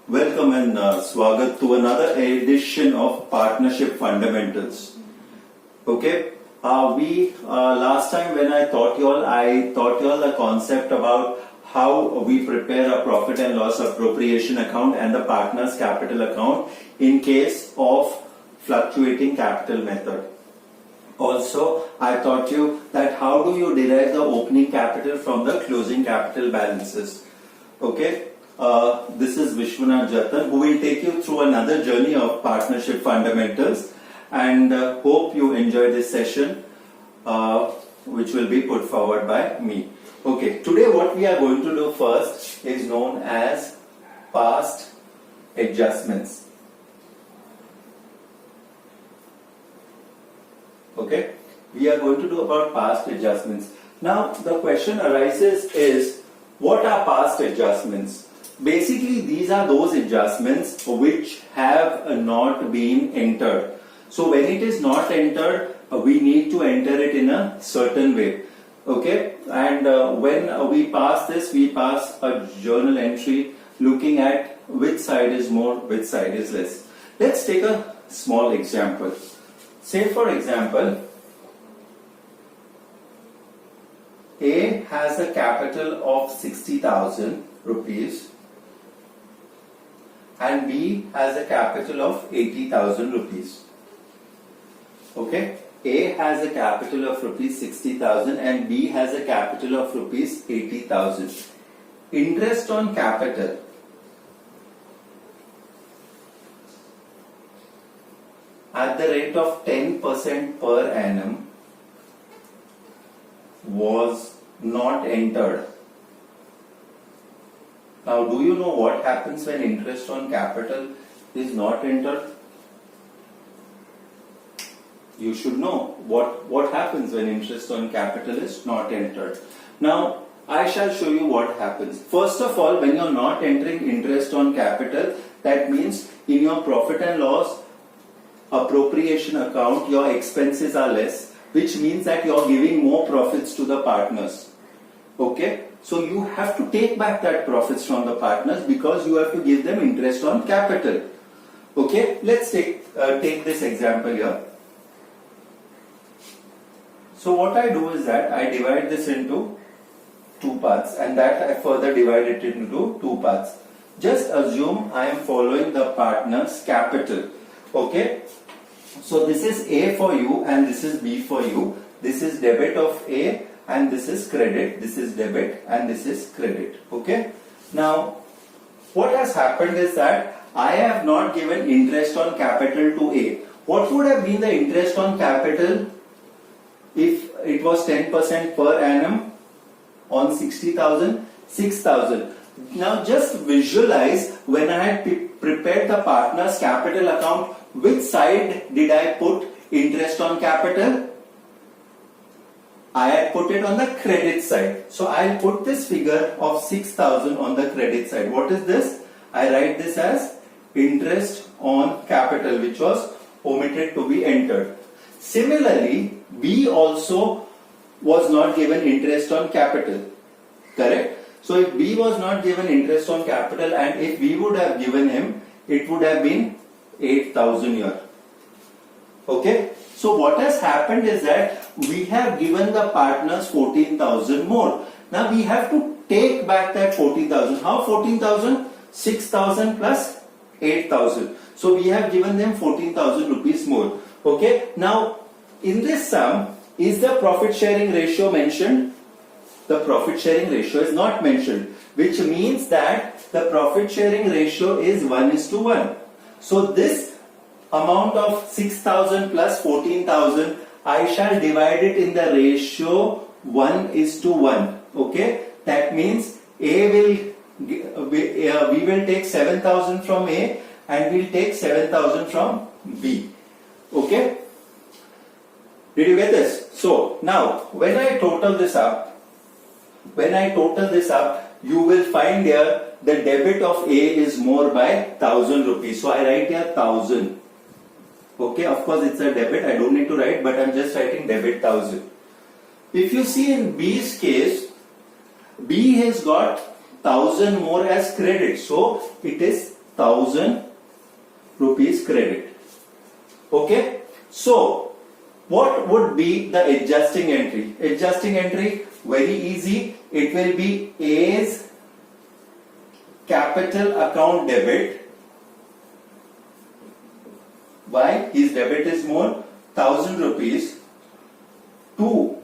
Welcome and swagat to another edition of Partnership Fundamentals. Okay, we last time when I taught you all the concept about how we prepare a profit and loss appropriation account and the partner's capital account in case of fluctuating capital method. Also, I taught you that how do you derive the opening capital from the closing capital balances. Okay, this is Vishwanath Jatan who will take you through another journey of partnership fundamentals, and hope you enjoy this session which will be put forward by me. Okay, today what we are going to do first is known as past adjustments. Okay, we are going to do about past adjustments. Now the question arises is, what are past adjustments? Basically these are those adjustments which have not been entered. So when it is not entered, we need to enter it in a certain way. Okay, and when we pass this, we pass a journal entry looking at which side is more, which side is less. Let's take a small example. Say for example, A has a capital of 60,000 rupees and B has a capital of 80,000 rupees. Okay, A has a capital of rupees 60,000 and B has a capital of rupees 80,000. Interest on capital at the rate of 10% per annum was not entered. Now, do you know what happens when interest on capital is not entered? You should know what happens when interest on capital is not entered. Now, I shall show you what happens. First of all, when you are not entering interest on capital, that means in your profit and loss appropriation account, your expenses are less, which means that you are giving more profits to the partners. Okay, so you have to take back that profits from the partners because you have to give them interest on capital. Okay, let's take this example here. So what I do is that I divide this into two parts, and that I further divide it into two parts. Just assume I am following the partner's capital. Okay, so this is A for you and this is B for you. This is debit of A and this is credit. This is debit and this is credit. Okay, now what has happened is that I have not given interest on capital to A. What would have been the interest on capital if it was 10% per annum on 60,000? 6,000. Now just visualize, when I had prepared the partner's capital account, which side did I put interest on capital? I had put it on the credit side. So I'll put this figure of 6,000 on the credit side. What is this? I write this as interest on capital, which was omitted to be entered. Similarly, B also was not given interest on capital. Correct? So if B was not given interest on capital, and if we would have given him, it would have been 8,000 here. Okay, so what has happened is that we have given the partners 14,000 more. Now we have to take back that 14,000. How 14,000? 6,000 plus 8,000. So we have given them 14,000 rupees more. Okay, now in this sum, is the profit sharing ratio mentioned? The profit sharing ratio is not mentioned, which means that the profit sharing ratio is 1:1. So this amount of 6,000 plus 14,000, I shall divide it in the ratio 1:1. Okay, that means we will take 7,000 from A and we'll take 7,000 from B. Okay, did you get this? So now when I total this up, you will find here the debit of A is more by 1,000 rupees. So I write here 1,000. Okay, of course it's a debit, I don't need to write, but I'm just writing debit 1,000. If you see in B's case, B has got 1,000 more as credit, so it is 1000 rupees credit. Okay, so what would be the adjusting entry? Adjusting entry, very easy. It will be A's capital account debit. Why? His debit is more, 1000 rupees, to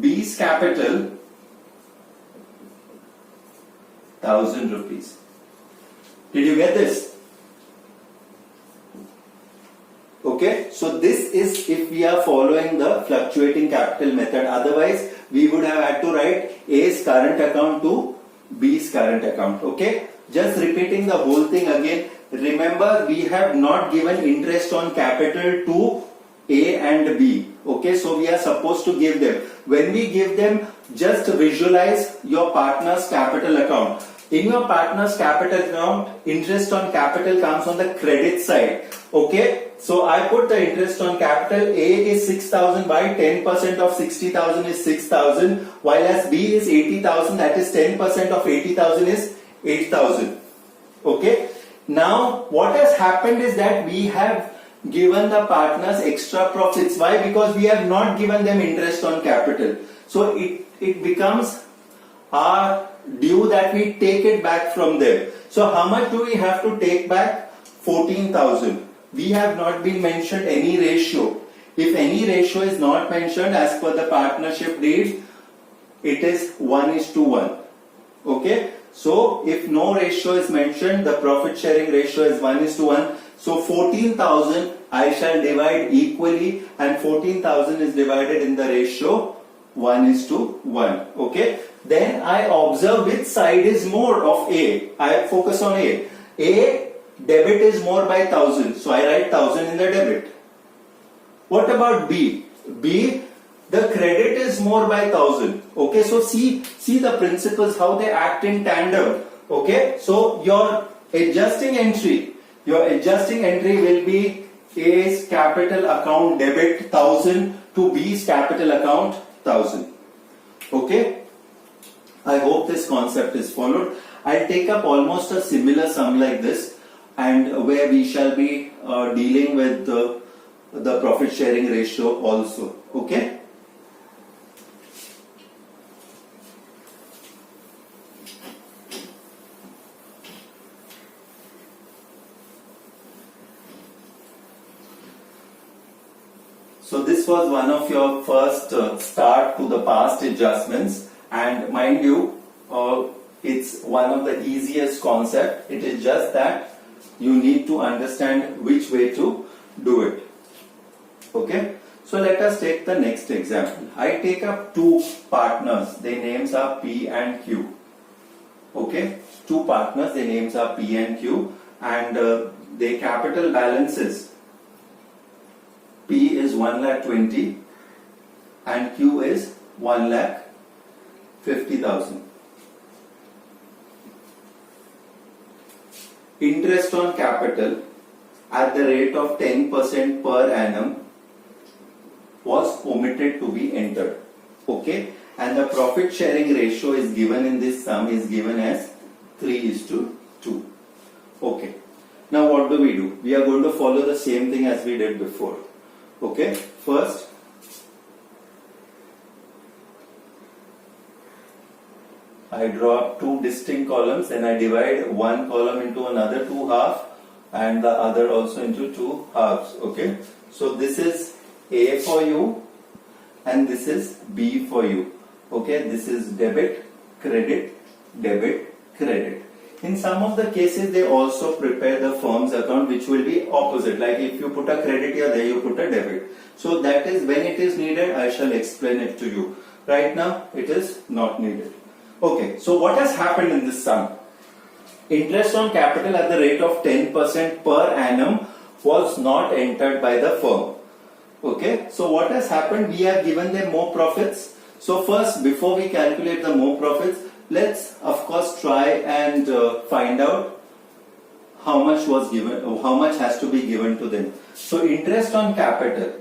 B's capital, 1000 rupees. Did you get this? Okay, so this is if we are following the fluctuating capital method. Otherwise, we would have had to write A's current account to B's current account. Okay, just repeating the whole thing again. Remember, we have not given interest on capital to A and B. Okay, so we are supposed to give them. When we give them, just visualize your partner's capital account. In your partner's capital account, interest on capital comes on the credit side. Okay, so I put the interest on capital. A is 6,000 by 10% of 60,000 is 6,000, while as B is 80,000, that is 10% of 80,000 is 8,000. Okay, now what has happened is that we have given the partners extra profits. Why? Because we have not given them interest on capital. So it becomes our due that we take it back from them. So how much do we have to take back? 14,000. We have not been mentioned any ratio. If any ratio is not mentioned as per the partnership deed, it is 1:1. Okay. So if no ratio is mentioned, the profit sharing ratio is 1:1. So 14,000 I shall divide equally, and 14,000 is divided in the ratio 1:1. Okay. Then I observe which side is more of A. I focus on A. A debit is more by 1000. So I write 1000 in the debit. What about B? B, the credit is more by 1000. Okay. So see the principles, how they act in tandem. Okay. So your adjusting entry will be A's capital account debit 1000 to B's capital account 1000. Okay. I hope this concept is followed. I'll take up almost a similar sum like this, and where we shall be dealing with the profit sharing ratio also. Okay. So this was one of your first start to the past adjustments, and mind you, it's one of the easiest concept. It is just that you need to understand which way to do it. Okay. So let us take the next example. I take up two partners. Their names are P and Q. Okay. Two partners. Their names are P and Q, and their capital balances. P is 1,20,000 and Q is 1,50,000. Interest on capital at the rate of 10% per annum was omitted to be entered. Okay, and the profit sharing ratio is given in this sum is given as 3:2. Okay, now what do? We are going to follow the same thing as we did before. Okay, first I draw two distinct columns, and I divide one column into another two halves and the other also into two halves. Okay, so this is A for you and this is B for you. Okay, this is debit, credit, debit, credit. In some of the cases, they also prepare the firm's account, which will be opposite. Like if you put a credit here, there you put a debit. So that is when it is needed, I shall explain it to you. Right now, it is not needed. Okay, so what has happened in this sum? Interest on capital at the rate of 10% per annum was not entered by the firm. Okay, so what has happened? We have given them more profits. So first, before we calculate the more profits, let's of course try and find out how much was given, how much has to be given to them. So interest on capital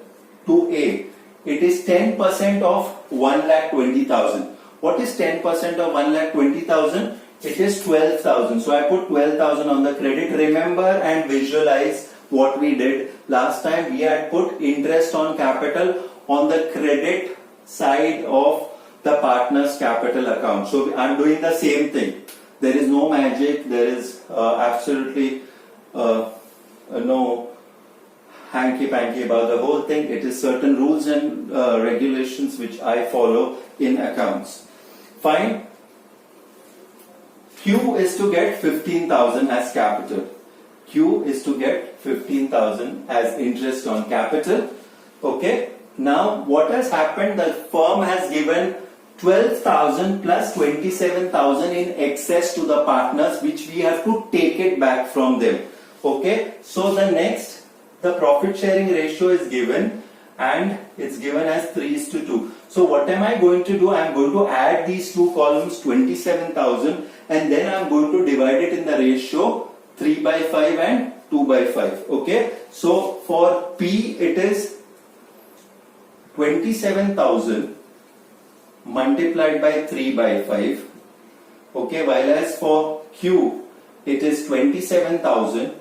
to A, it is 10% of 1,20,000. What is 10% of 1,20,000? it is 12,000. So I put 12,000 on the credit. Remember and visualize what we did last time. We had put interest on capital on the credit side of the partner's capital account. So I'm doing the same thing. There is no magic. There is absolutely no hanky-panky about the whole thing. It is certain rules and regulations which I follow in accounts. Fine. Q is to get 15,000 as capital. Q is to get 15,000 as interest on capital. Okay. Now what has happened? The firm has given 12,000 plus 27,000 in excess to the partners, which we have to take it back from them. Okay. So the next, the profit sharing ratio is given and it's given as 3:2. So what am I going to do? I am going to add these two columns, 27,000, and then I am going to divide it in the ratio 3/5 and 2/5. Okay. So for P it is 27,000 multiplied by 3/5. Okay. While as for Q it is 27,000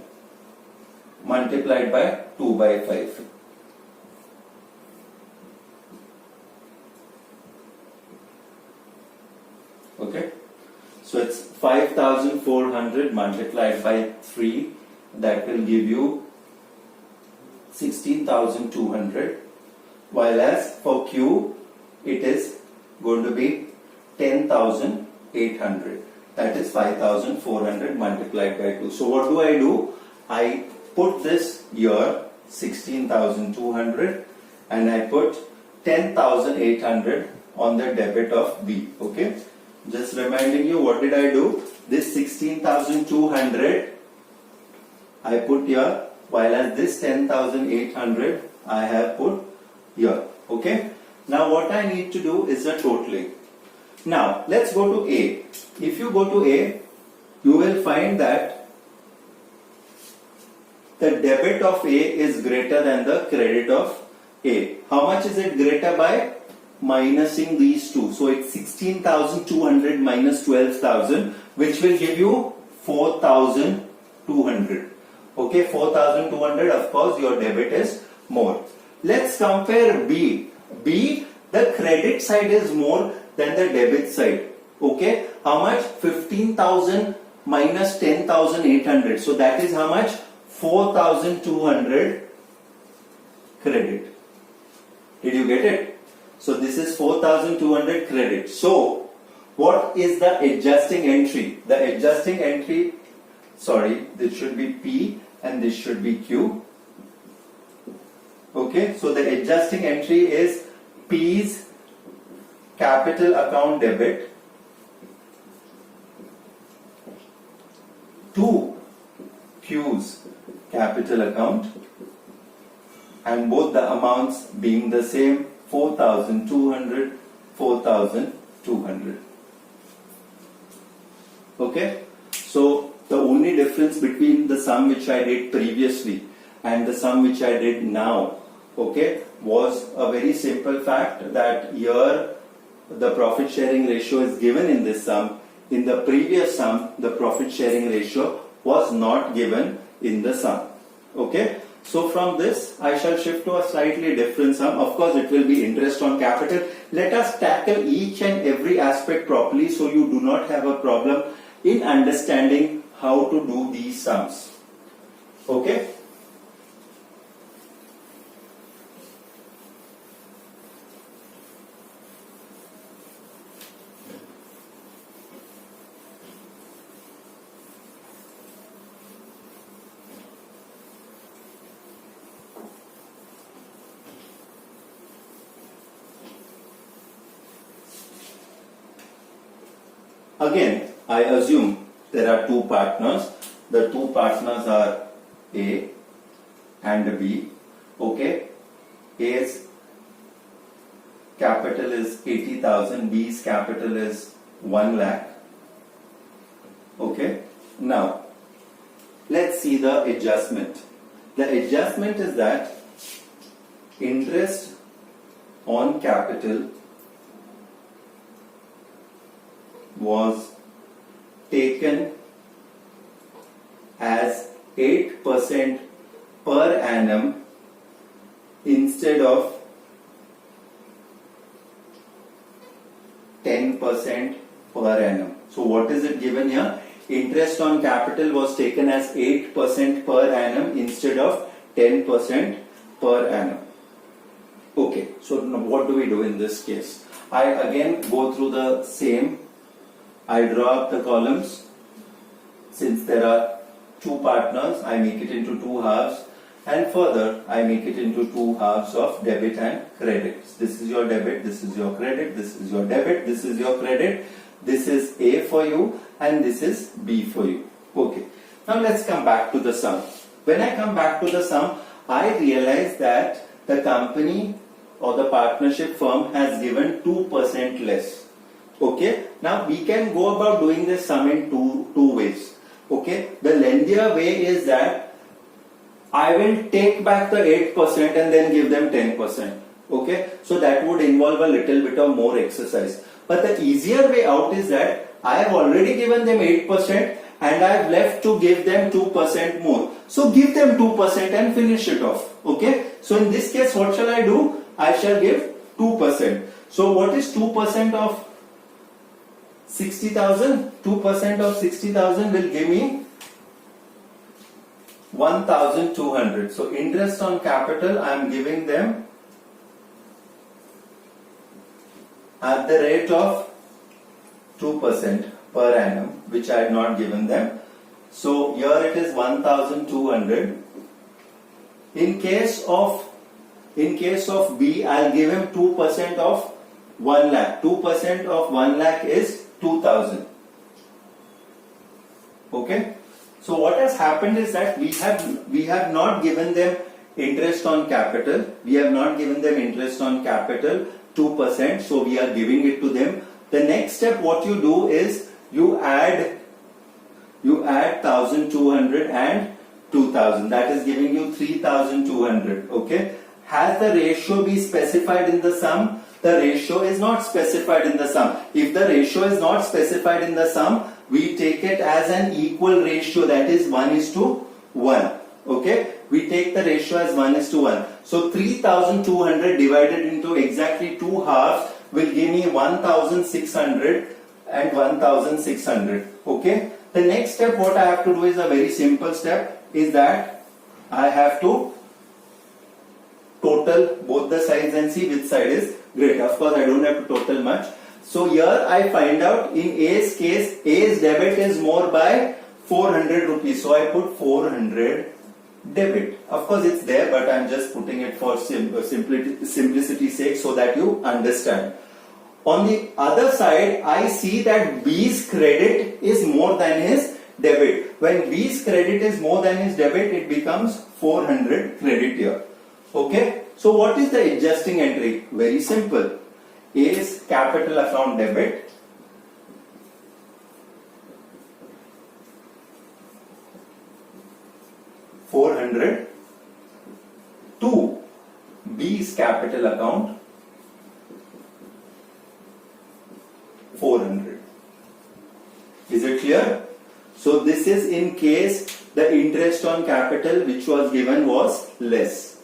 multiplied by 2/5. Okay, so it's 5,400 multiplied by 3, that will give you 16,200, while as for Q it is going to be 10,800, that is 5,400 multiplied by 2. So what do? I put this here 16,200 and I put 10,800 on the debit of B. Okay, just reminding you, what did I do? This 16,200 I put here, while as this 10,800 I have put here. Okay, now what I need to do is the totaling. Now let's go to A. If you go to A, you will find that the debit of A is greater than the credit of A. How much is it greater by? Minusing these two. So it's 16,200 minus 12,000, which will give you 4,200. Okay, 4,200, of course your debit is more. Let's compare B. B, the credit side is more than the debit side. Okay, how much? 15,000 minus 10,800. So that is how much? 4,200 credit. Did you get it? So this is 4,200 credit. So what is the adjusting entry? The adjusting entry, sorry, this should be P and this should be Q. Okay, so the adjusting entry is P's capital account debit to Q's capital account, and both the amounts being the same, 4,200, 4,200. Okay, so the only difference between the sum which I did previously and the sum which I did now, okay, was a very simple fact that here the profit sharing ratio is given in this sum. In the previous sum, the profit sharing ratio was not given in the sum. Okay, so from this I shall shift to a slightly different sum. Of course it will be interest on capital. Let us tackle each and every aspect properly so you do not have a problem in understanding how to do these sums. Okay. Again, I assume there are two partners. The two partners are A and B. Okay, A's capital is 80,000, B's capital is 1 lakh. Okay, now let's see the adjustment. The adjustment is that interest on capital was taken as 8% per annum instead of 10% per annum. So what is it given here? Interest on capital was taken as 8% per annum instead of 10% per annum. Okay, so now what do we do in this case? I again go through the same. I draw up the columns. Since there are two partners, I make it into two halves, and further I make it into two halves of debit and credit. This is your debit, this is your credit, this is your debit, this is your credit, this is A for you and this is B for you. Okay, now let's come back to the sum. When I come back to the sum, I realize that the company or the partnership firm has given 2% less. Okay, now we can go about doing this sum in two ways. Okay, the lengthier way is that I will take back the 8% and then give them 10%. Okay, so that would involve a little bit of more exercise. But the easier way out is that I have already given them 8% and I have left to give them 2% more. So give them 2% and finish it off. Okay, so in this case, what shall I do? I shall give 2%. So what is 2% of 60,000? 2% of 60,000 will give me 1,200. So interest on capital I am giving them at the rate of 2% per annum, which I had not given them. So here it is 1,200. In case of B, I'll give him 2% of 1 lakh. 2% of 1 lakh is 2,000. Okay. So what has happened is that we have not given them interest on capital. We have not given them interest on capital 2%. So we are giving it to them. The next step, what you do is you add 1,200 and 2,000. That is giving you 3,200. Okay. Has the ratio be specified in the sum? The ratio is not specified in the sum. If the ratio is not specified in the sum, we take it as an equal ratio, that is 1:1. Okay, we take the ratio as 1:1. So 3,200 divided into exactly two halves will give me 1,600 and 1,600. Okay, the next step what I have to do is a very simple step, is that I have to total both the sides and see which side is greater. Of course, I don't have to total much. So here I find out in A's case, A's debit is more by 400 rupees. So I put 400 debit. Of course, it's there, but I'm just putting it for simplicity's sake so that you understand. On the other side, I see that B's credit is more than his debit. When B's credit is more than his debit, it becomes 400 credit here. Okay, so what is the adjusting entry? Very simple. A's capital account debit, $400 to B's capital account 400. Is it clear? So this is in case the interest on capital which was given was less.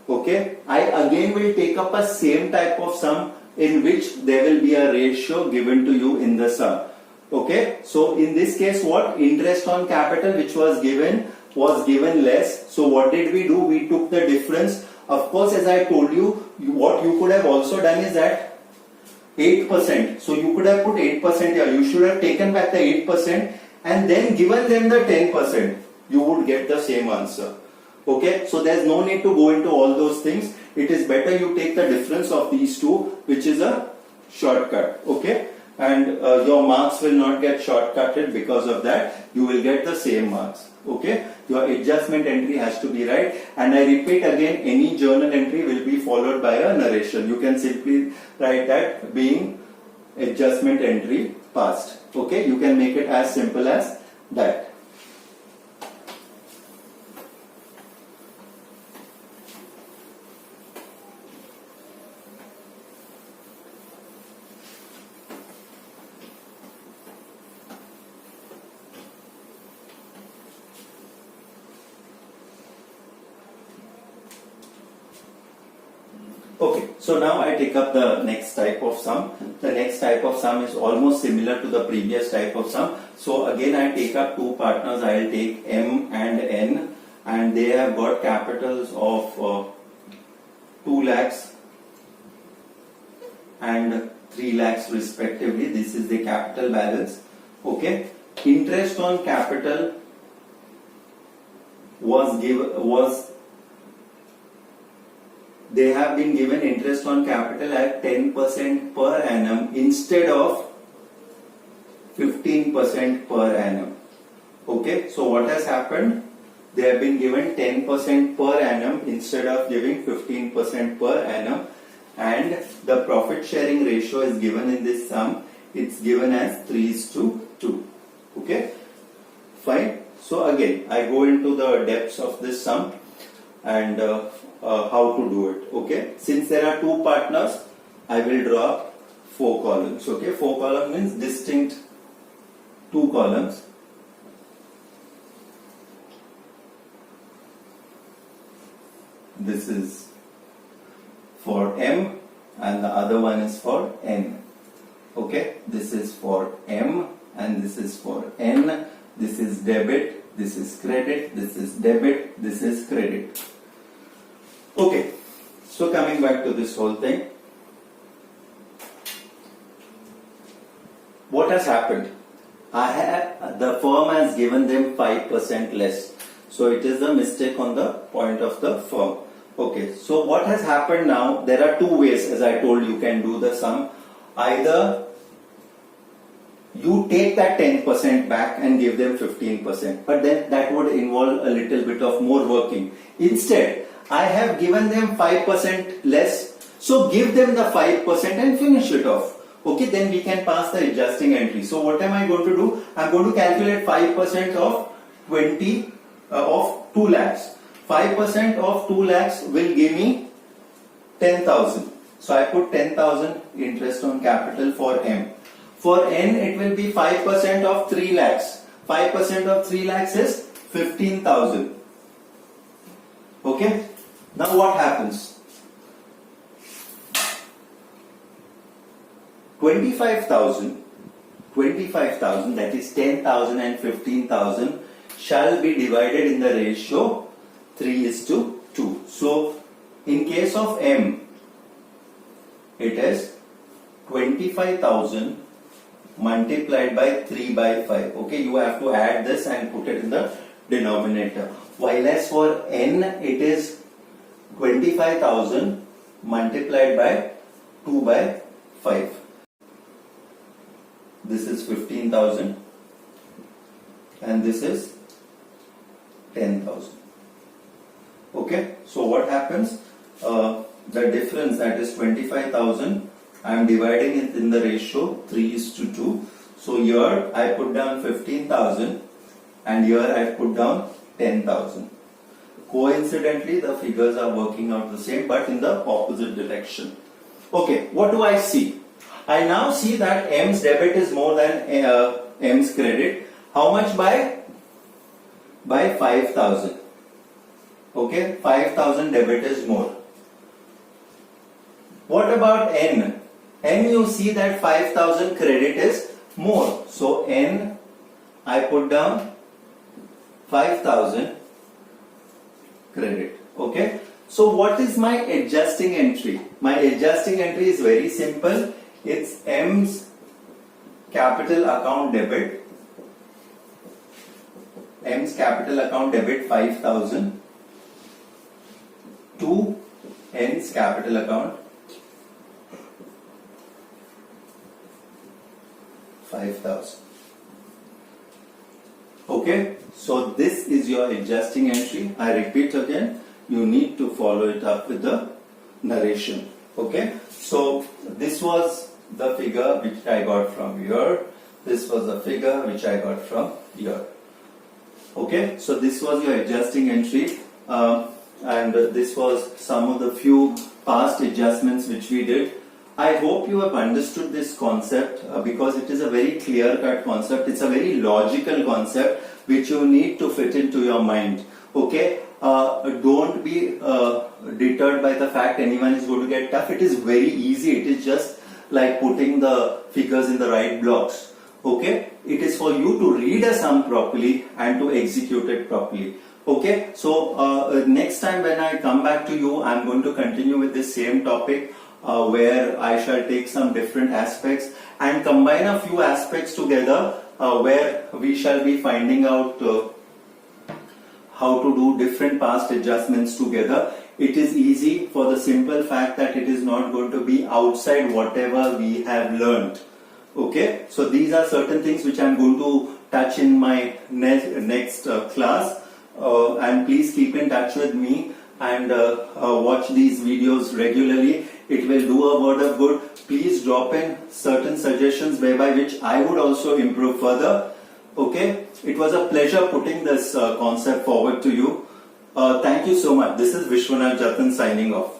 Okay, I again will take up a same type of sum in which there will be a ratio given to you in the sum. Okay, so in this case, what interest on capital which was given less. So what did we do? We took the difference. Of course, as I told you, what you could have also done is that 8%. So you could have put 8% here. You should have taken back the 8% and then given them the 10%. You would get the same answer. Okay, so there's no need to go into all those things. It is better you take the difference of these two, which is a shortcut. Okay, and your marks will not get shortcutted because of that. You will get the same marks. Okay, your adjustment entry has to be right. And I repeat again, any journal entry will be followed by a narration. You can simply write that being adjustment entry passed. Okay, you can make it as simple as that. Okay, so now I take up the next type of sum. The next type of sum is almost similar to the previous type of sum. So again I take up two partners. I will take M and N, and they have got capitals of 2 lakhs and 3 lakhs respectively. This is the capital balance. Okay, interest on capital they have been given interest on capital at 10% per annum instead of 15% per annum. Okay, so what has happened? They have been given 10% per annum instead of giving 15% per annum, and the profit sharing ratio is given in this sum. It's given as 3:2. Okay, fine. So again, I go into the depths of this sum and how to do it. Okay, since there are two partners, I will draw 4 columns. Okay, 4 columns means distinct 2 columns. This is for M and the other one is for N. Okay, this is for M and this is for N. This is debit, this is credit, this is debit, this is credit. Okay, so coming back to this whole thing, what has happened? The firm has given them 5% less. So it is a mistake on the point of the firm. Okay, so what has happened now? There are two ways, as I told you, can do the sum. Either you take that 10% back and give them 15%, but then that would involve a little bit of more working. Instead, I have given them 5% less, so give them the 5% and finish it off. Okay, then we can pass the adjusting entry. So what am I going to do? I am going to calculate 5% of 2 lakhs. 5% of 2 lakhs will give me 10,000. So I put 10,000 interest on capital for M. For N, it will be 5% of 3 lakhs. 5% of 3 lakhs is 15,000. Okay. Now what happens? 25,000, that is 10,000 and 15,000 shall be divided in the ratio 3:2. So in case of M, it is 25,000 multiplied by 3/5. Okay, you have to add this and put it in the denominator. While as for N, it is 25,000 multiplied by 2/5. This is 15,000 and this is 10,000. Okay, so what happens? The difference, that is 25,000, I am dividing it in the ratio 3:2. So here I put down 15,000 and here I put down 10,000. Coincidentally, the figures are working out the same but in the opposite direction. Okay, what do I see? I now see that M's debit is more than M's credit. How much by? By 5,000. Okay, 5,000 debit is more. What about N? N, you see that 5,000 credit is more. So N, I put down 5,000 credit. Okay. So what is my adjusting entry? My adjusting entry is very simple. It's M's capital account debit. M's capital account debit 5,000 to N's capital account 5,000. Okay, so this is your adjusting entry. I repeat again, you need to follow it up with the narration. Okay, so this was the figure which I got from here. This was the figure which I got from here. Okay, so this was your adjusting entry, and this was some of the few past adjustments which we did. I hope you have understood this concept because it is a very clear-cut concept. It's a very logical concept which you need to fit into your mind. Okay, don't be deterred by the fact anyone is going to get tough. It is very easy. It is just like putting the figures in the right blocks. Okay, it is for you to read a sum properly and to execute it properly. Okay, so next time when I come back to you, I'm going to continue with this same topic where I shall take some different aspects and combine a few aspects together where we shall be finding out how to do different past adjustments together. It is easy for the simple fact that it is not going to be outside whatever we have learned. Okay, so these are certain things which I'm going to touch in my next class. And please keep in touch with me and watch these videos regularly. It will do a word of good. Please drop in certain suggestions whereby which I would also improve further. Okay, it was a pleasure putting this concept forward to you. Thank you so much. This is Vishwanath Jatin signing off.